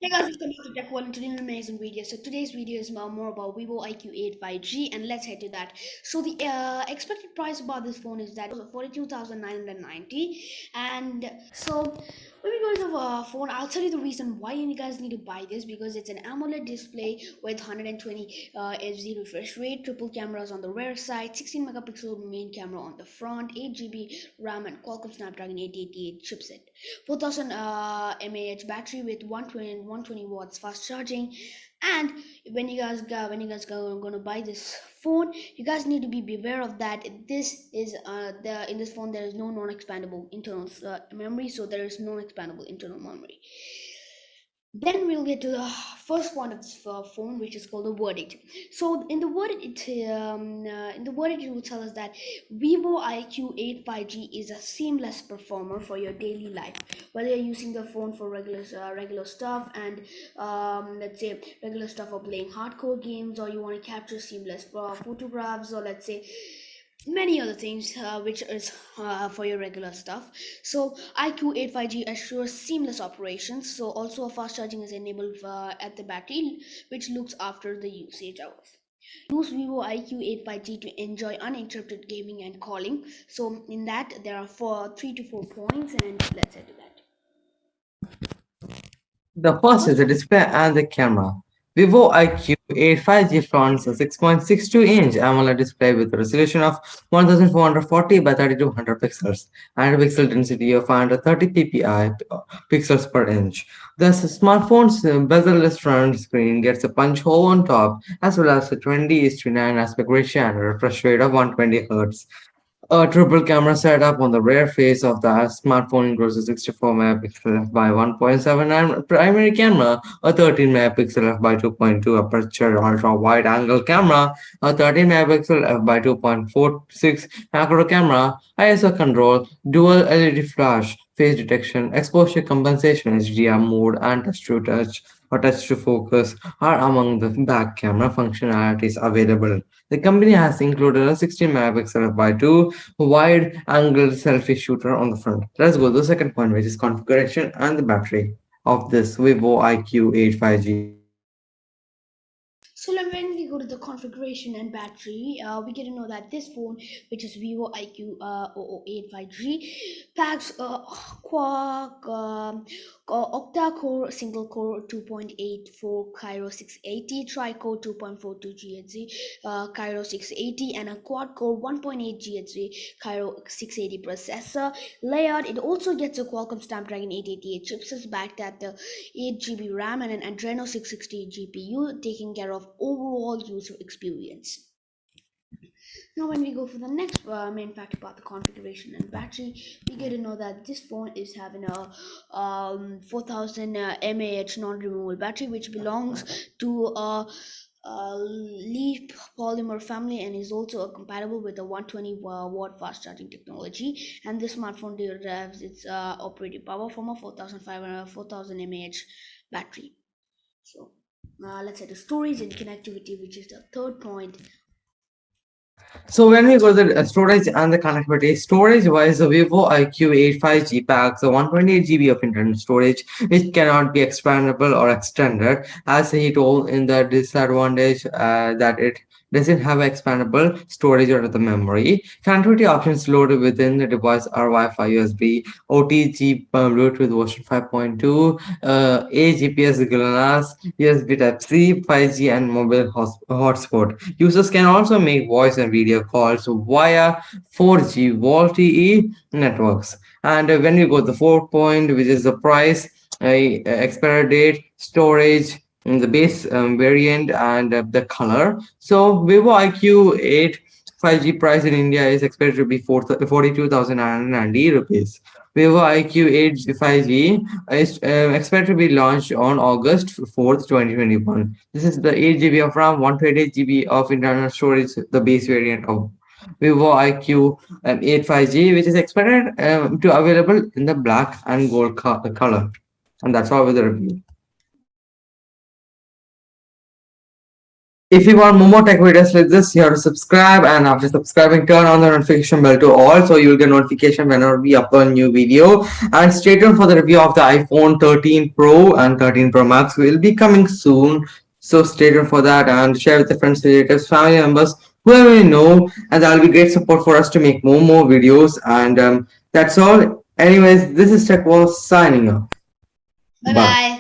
Hey guys, welcome back to Tech World and today an amazing video. So today's video is more about Vivo iQOO 5G and let's head to that. So the expected price about this phone is that 42,990 and so when we go to the phone, I'll tell you the reason why you guys need to buy this because it's an AMOLED display with 120 Hz refresh rate, triple cameras on the rear side, 16 megapixel main camera on the front, 8 GB RAM and Qualcomm Snapdragon 888 chipset. 4000 mAh battery with 120 watts fast charging. And when you guys gonna buy this phone, you guys need to be beware of that. This is the in this phone there is no non-expandable internal memory, so there is non-expandable internal memory. Then we'll get to the first point of this phone, which is called the verdict. So in the verdict, it will tell us that Vivo iQOO 5G is a seamless performer for your daily life, whether you're using the phone for regular stuff and let's say regular stuff for playing hardcore games, or you want to capture seamless photographs, or let's say many other things which is for your regular stuff. So iQOO 5G assures seamless operations. So also a fast charging is enabled at the battery, which looks after the usage hours. Use Vivo iQOO 5G to enjoy uninterrupted gaming and calling. So in that there are 3 to 4 points, and let's head to that. The The first is first the one. display and the camera. Vivo iQOO 5G fronts a 6.62-inch AMOLED display with a resolution of 1440 by 3200 pixels and a pixel density of 530 ppi pixels per inch. The smartphone's bezel-less front screen gets a punch hole on top as well as a 20:9 aspect ratio and a refresh rate of 120 Hz. A triple camera setup on the rear face of the smartphone includes a 64 megapixel f by 1.79 primary camera, a 13 megapixel f by 2.2 aperture ultra wide angle camera, a 13 megapixel f by 2.46 macro camera, ISO control, dual LED flash, face detection, exposure compensation, HDR mode, and touch to touch or touch to focus are among the back camera functionalities available. The company has included a 16 megapixel f by 2 wide angle selfie shooter on the front. Let's go to the second point, which is configuration and the battery of this Vivo iQOO 5G. So when we go to the configuration and battery, we get to know that this phone, which is Vivo IQ 008 5G, packs a Quark octa-core single-core 2.84 Cairo 680, tri-core 2.42 GHz Cairo 680, and a quad-core 1.8 GHz Cairo 680 processor. Layout, it also gets a Qualcomm Snapdragon 888 chipset backed at the 8 GB RAM and an Adreno 660 GPU, taking care of overall user experience. Now, when we go for the next main fact about the configuration and battery, we get to know that this phone is having a 4000 mAh non-removable battery, which belongs to a leaf polymer family and is also compatible with a 120 watt fast charging technology. And this smartphone derives its operating power from a 4000 mAh battery. So let's say the storage and connectivity, which is the third point. So when we go to the storage and the connectivity, storage-wise, the Vivo iQOO 5G packs a 128 GB of internal storage, which cannot be expandable or extended. As he told in the disadvantage that it doesn't have expandable storage or the memory. Connectivity options loaded within the device are Wi-Fi, USB, OTG, Bluetooth version 5.2, a GPS, GLONASS, USB Type-C, 5G, and mobile hotspot. Users can also make voice and video calls via 4G VoLTE networks. And when you go to the fourth point, which is the price, expiry date, storage, the base variant, and the color. So Vivo IQ 8 5G price in India is expected to be 42,990 rupees. Vivo IQ 8 5G is expected to be launched on August 4th, 2021. This is the 8 GB of RAM, 128 GB of internal storage, the base variant of Vivo IQ 8 5G, which is expected to available in the black and gold color. And that's all with the review. If you want more tech videos like this, you have to subscribe, and after subscribing, turn on the notification bell to all so you'll get notification whenever we upload a new video. And stay tuned for the review of the iPhone 13 Pro and 13 Pro Max will be coming soon. So stay tuned for that and share with your friends, relatives, family members, whoever you know, and that'll be great support for us to make more videos. And that's all. Anyways, this is Tech Wall signing off. Bye Bye. bye.